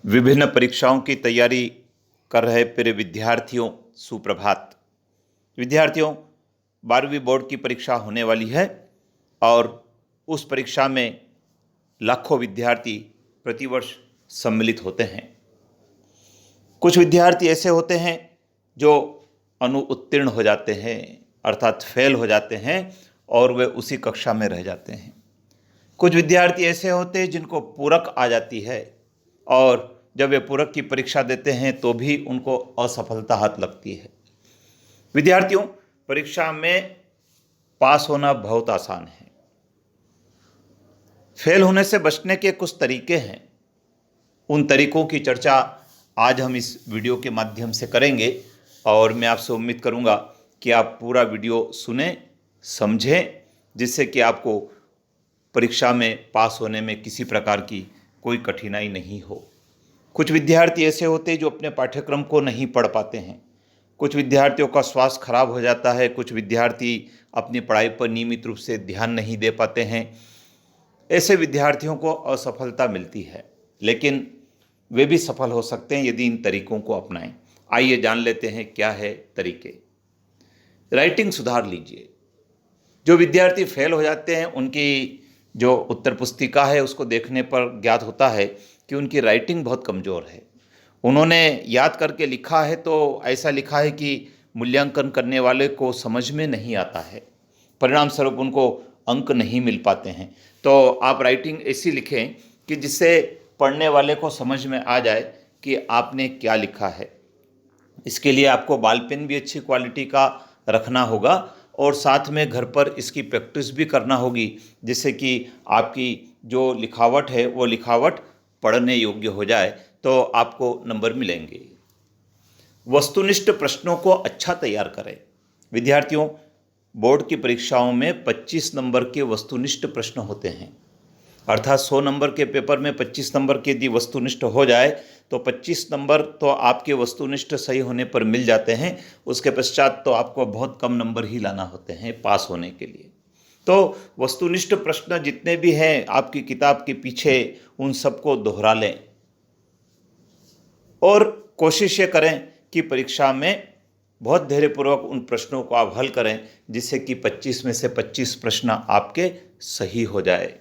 विभिन्न परीक्षाओं की तैयारी कर रहे प्रिय विद्यार्थियों, सुप्रभात। विद्यार्थियों, 12वीं बोर्ड की परीक्षा होने वाली है और उस परीक्षा में लाखों विद्यार्थी प्रतिवर्ष सम्मिलित होते हैं। कुछ विद्यार्थी ऐसे होते हैं जो अनुउत्तीर्ण हो जाते हैं, अर्थात फेल हो जाते हैं और वे उसी कक्षा में रह जाते हैं। कुछ विद्यार्थी ऐसे होते हैं जिनको पूरक आ जाती है और जब वे पूरक की परीक्षा देते हैं तो भी उनको असफलता हाथ लगती है। विद्यार्थियों, परीक्षा में पास होना बहुत आसान है। फेल होने से बचने के कुछ तरीके हैं। उन तरीकों की चर्चा आज हम इस वीडियो के माध्यम से करेंगे और मैं आपसे उम्मीद करूंगा कि आप पूरा वीडियो सुने, समझें, जिससे कि आपको परीक्षा में पास होने में किसी प्रकार की कोई कठिनाई नहीं हो। कुछ विद्यार्थी ऐसे होते हैं जो अपने पाठ्यक्रम को नहीं पढ़ पाते हैं। कुछ विद्यार्थियों का स्वास्थ्य खराब हो जाता है। कुछ विद्यार्थी अपनी पढ़ाई पर नियमित रूप से ध्यान नहीं दे पाते हैं। ऐसे विद्यार्थियों को असफलता मिलती है, लेकिन वे भी सफल हो सकते हैं यदि इन तरीकों को अपनाएं। आइए जान लेते हैं क्या है तरीके। राइटिंग सुधार लीजिए। जो विद्यार्थी फेल हो जाते हैं उनकी जो उत्तर पुस्तिका है उसको देखने पर ज्ञात होता है कि उनकी राइटिंग बहुत कमज़ोर है। उन्होंने याद करके लिखा है तो ऐसा लिखा है कि मूल्यांकन करने वाले को समझ में नहीं आता है, परिणाम स्वरूप उनको अंक नहीं मिल पाते हैं। तो आप राइटिंग ऐसी लिखें कि जिससे पढ़ने वाले को समझ में आ जाए कि आपने क्या लिखा है। इसके लिए आपको बॉल पेन भी अच्छी क्वालिटी का रखना होगा और साथ में घर पर इसकी प्रैक्टिस भी करना होगी, जिससे कि आपकी जो लिखावट है वो लिखावट पढ़ने योग्य हो जाए तो आपको नंबर मिलेंगे। वस्तुनिष्ठ प्रश्नों को अच्छा तैयार करें। विद्यार्थियों, बोर्ड की परीक्षाओं में 25 नंबर के वस्तुनिष्ठ प्रश्न होते हैं, अर्थात 100 नंबर के पेपर में 25 नंबर के यदि वस्तुनिष्ठ हो जाए तो 25 नंबर तो आपके वस्तुनिष्ठ सही होने पर मिल जाते हैं। उसके पश्चात तो आपको बहुत कम नंबर ही लाना होते हैं पास होने के लिए। तो वस्तुनिष्ठ प्रश्न जितने भी हैं आपकी किताब के पीछे, उन सबको दोहरा लें और कोशिश ये करें कि परीक्षा में बहुत धैर्यपूर्वक उन प्रश्नों को आप हल करें, जिससे कि 25 में से 25 प्रश्न आपके सही हो जाए।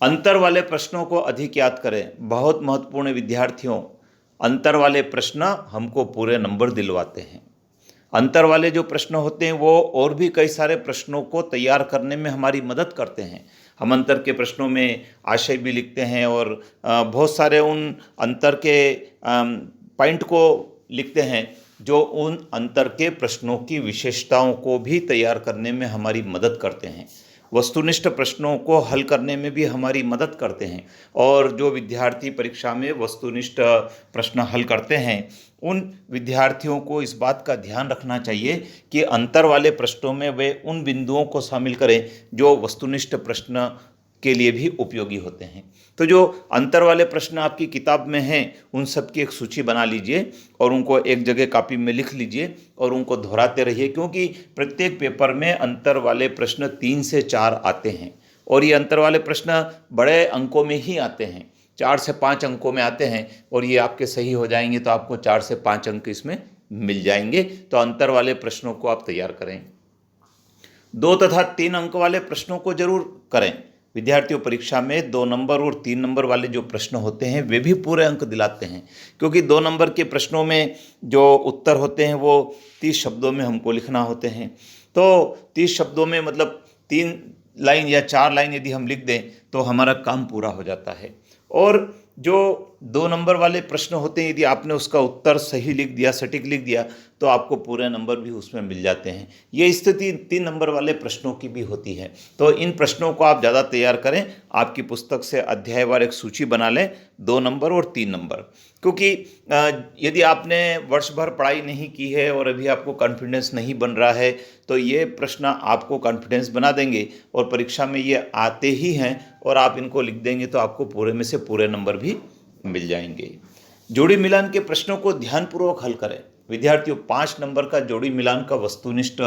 अंतर वाले प्रश्नों को अधिक याद करें। बहुत महत्वपूर्ण विद्यार्थियों, अंतर वाले प्रश्न हमको पूरे नंबर दिलवाते हैं। अंतर वाले जो प्रश्न होते हैं वो और भी कई सारे प्रश्नों को तैयार करने में हमारी मदद करते हैं। हम अंतर के प्रश्नों में आशय भी लिखते हैं और बहुत सारे उन अंतर के पॉइंट को लिखते हैं जो उन अंतर के प्रश्नों की विशेषताओं को भी तैयार करने में हमारी मदद करते हैं, वस्तुनिष्ठ प्रश्नों को हल करने में भी हमारी मदद करते हैं। और जो विद्यार्थी परीक्षा में वस्तुनिष्ठ प्रश्न हल करते हैं उन विद्यार्थियों को इस बात का ध्यान रखना चाहिए कि अंतर वाले प्रश्नों में वे उन बिंदुओं को शामिल करें जो वस्तुनिष्ठ प्रश्न के लिए भी उपयोगी होते हैं। तो जो अंतर वाले प्रश्न आपकी किताब में हैं उन सब की एक सूची बना लीजिए और उनको एक जगह कॉपी में लिख लीजिए और उनको दोहराते रहिए, क्योंकि प्रत्येक पेपर में अंतर वाले प्रश्न 3 से 4 आते हैं और ये अंतर वाले प्रश्न बड़े अंकों में ही आते हैं, 4 से 5 अंकों में आते हैं और ये आपके सही हो जाएंगे तो आपको 4 से 5 अंक इसमें मिल जाएंगे। तो अंतर वाले प्रश्नों को आप तैयार करें। 2 तथा 3 अंक वाले प्रश्नों को जरूर करें। विद्यार्थियों, परीक्षा में 2 नंबर और 3 नंबर वाले जो प्रश्न होते हैं वे भी पूरे अंक दिलाते हैं, क्योंकि 2 नंबर के प्रश्नों में जो उत्तर होते हैं वो 30 शब्दों में हमको लिखना होते हैं। तो 30 शब्दों में मतलब 3 लाइन या 4 लाइन यदि हम लिख दें तो हमारा काम पूरा हो जाता है। और जो 2 नंबर वाले प्रश्न होते हैं यदि आपने उसका उत्तर सही लिख दिया, सटीक लिख दिया, तो आपको पूरे नंबर भी उसमें मिल जाते हैं। ये स्थिति 3 नंबर वाले प्रश्नों की भी होती है। तो इन प्रश्नों को आप ज़्यादा तैयार करें। आपकी पुस्तक से अध्यायवार एक सूची बना लें, 2 नंबर और 3 नंबर, क्योंकि यदि आपने वर्ष भर पढ़ाई नहीं की है और अभी आपको कॉन्फिडेंस नहीं बन रहा है तो ये प्रश्न आपको कॉन्फिडेंस बना देंगे और परीक्षा में ये आते ही हैं और आप इनको लिख देंगे तो आपको पूरे में से पूरे नंबर भी मिल जाएंगे। जोड़ी मिलान के प्रश्नों को ध्यानपूर्वक हल करें। विद्यार्थियों, 5 नंबर का जोड़ी मिलान का वस्तुनिष्ठ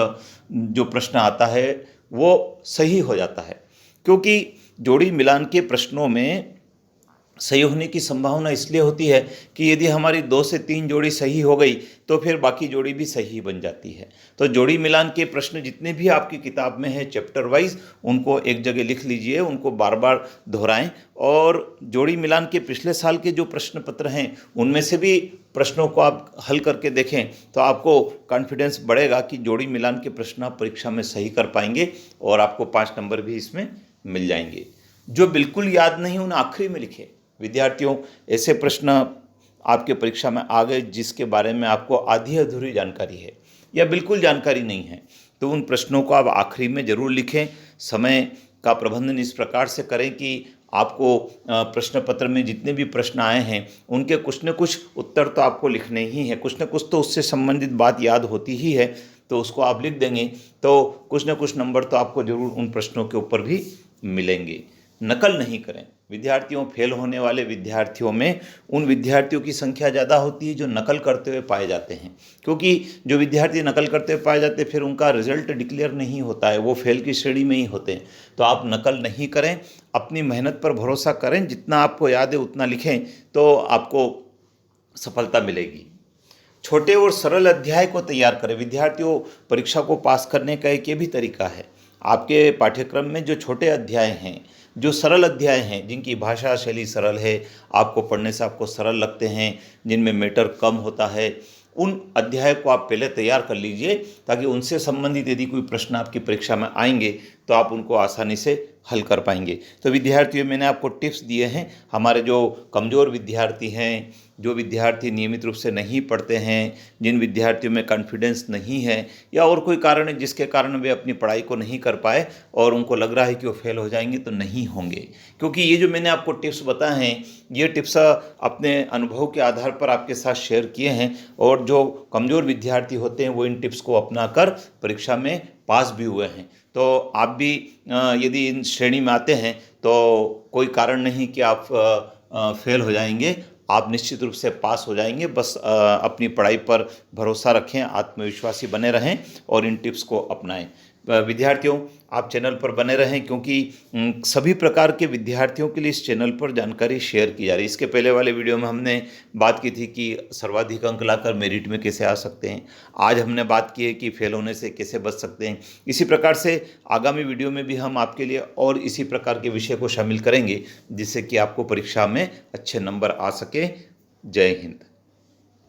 जो प्रश्न आता है वो सही हो जाता है, क्योंकि जोड़ी मिलान के प्रश्नों में सही होने की संभावना इसलिए होती है कि यदि हमारी 2 से 3 जोड़ी सही हो गई तो फिर बाकी जोड़ी भी सही बन जाती है। तो जोड़ी मिलान के प्रश्न जितने भी आपकी किताब में हैं चैप्टर वाइज, उनको एक जगह लिख लीजिए, उनको बार बार दोहराएं। और जोड़ी मिलान के पिछले साल के जो प्रश्न पत्र हैं उनमें से भी प्रश्नों को आप हल करके देखें तो आपको कॉन्फिडेंस बढ़ेगा कि जोड़ी मिलान के प्रश्न आप परीक्षा में सही कर पाएंगे और आपको 5 नंबर भी इसमें मिल जाएंगे। जो बिल्कुल याद नहीं उन्हें आखिरी में लिखें। विद्यार्थियों, ऐसे प्रश्न आपके परीक्षा में आ गए जिसके बारे में आपको आधी अधूरी जानकारी है या बिल्कुल जानकारी नहीं है, तो उन प्रश्नों को आप आखिरी में ज़रूर लिखें। समय का प्रबंधन इस प्रकार से करें कि आपको प्रश्न पत्र में जितने भी प्रश्न आए हैं उनके कुछ न कुछ उत्तर तो आपको लिखने ही है, कुछ न कुछ तो उससे संबंधित बात याद होती ही है, तो उसको आप लिख देंगे तो कुछ न कुछ नंबर तो आपको ज़रूर उन प्रश्नों के ऊपर भी मिलेंगे। नकल नहीं करें। विद्यार्थियों, फेल होने वाले विद्यार्थियों में उन विद्यार्थियों की संख्या ज़्यादा होती है जो नकल करते हुए पाए जाते हैं, क्योंकि जो विद्यार्थी नकल करते हुए पाए जाते हैं फिर उनका रिजल्ट डिक्लेयर नहीं होता है, वो फेल की श्रेणी में ही होते हैं। तो आप नकल नहीं करें, अपनी मेहनत पर भरोसा करें, जितना आपको याद है उतना लिखें तो आपको सफलता मिलेगी। छोटे और सरल अध्याय को तैयार करें। विद्यार्थियों, परीक्षा को पास करने का एक ये भी तरीका है, आपके पाठ्यक्रम में जो छोटे अध्याय हैं, जो सरल अध्याय हैं, जिनकी भाषा शैली सरल है, आपको पढ़ने से आपको सरल लगते हैं, जिनमें मैटर कम होता है, उन अध्याय को आप पहले तैयार कर लीजिए ताकि उनसे संबंधित यदि कोई प्रश्न आपकी परीक्षा में आएंगे तो आप उनको आसानी से हल कर पाएंगे। तो विद्यार्थियों, मैंने आपको टिप्स दिए हैं। हमारे जो कमज़ोर विद्यार्थी हैं, जो विद्यार्थी नियमित रूप से नहीं पढ़ते हैं, जिन विद्यार्थियों में कॉन्फिडेंस नहीं है या और कोई कारण है जिसके कारण वे अपनी पढ़ाई को नहीं कर पाए और उनको लग रहा है कि वो फेल हो जाएंगे, तो नहीं होंगे, क्योंकि ये जो मैंने आपको टिप्स बताए हैं ये टिप्स अपने अनुभव के आधार पर आपके साथ शेयर किए हैं और जो कमज़ोर विद्यार्थी होते हैं वो इन टिप्स को अपनाकर परीक्षा में पास भी हुए हैं। तो आप भी यदि इन श्रेणी में आते हैं तो कोई कारण नहीं कि आप फेल हो जाएंगे, आप निश्चित रूप से पास हो जाएंगे। बस अपनी पढ़ाई पर भरोसा रखें, आत्मविश्वासी बने रहें और इन टिप्स को अपनाएं। विद्यार्थियों, आप चैनल पर बने रहें क्योंकि सभी प्रकार के विद्यार्थियों के लिए इस चैनल पर जानकारी शेयर की जा रही है। इसके पहले वाले वीडियो में हमने बात की थी कि सर्वाधिक अंक लाकर मेरिट में कैसे आ सकते हैं। आज हमने बात की है कि फेल होने से कैसे बच सकते हैं। इसी प्रकार से आगामी वीडियो में भी हम आपके लिए और इसी प्रकार के विषय को शामिल करेंगे जिससे कि आपको परीक्षा में अच्छे नंबर आ सके। जय हिंद।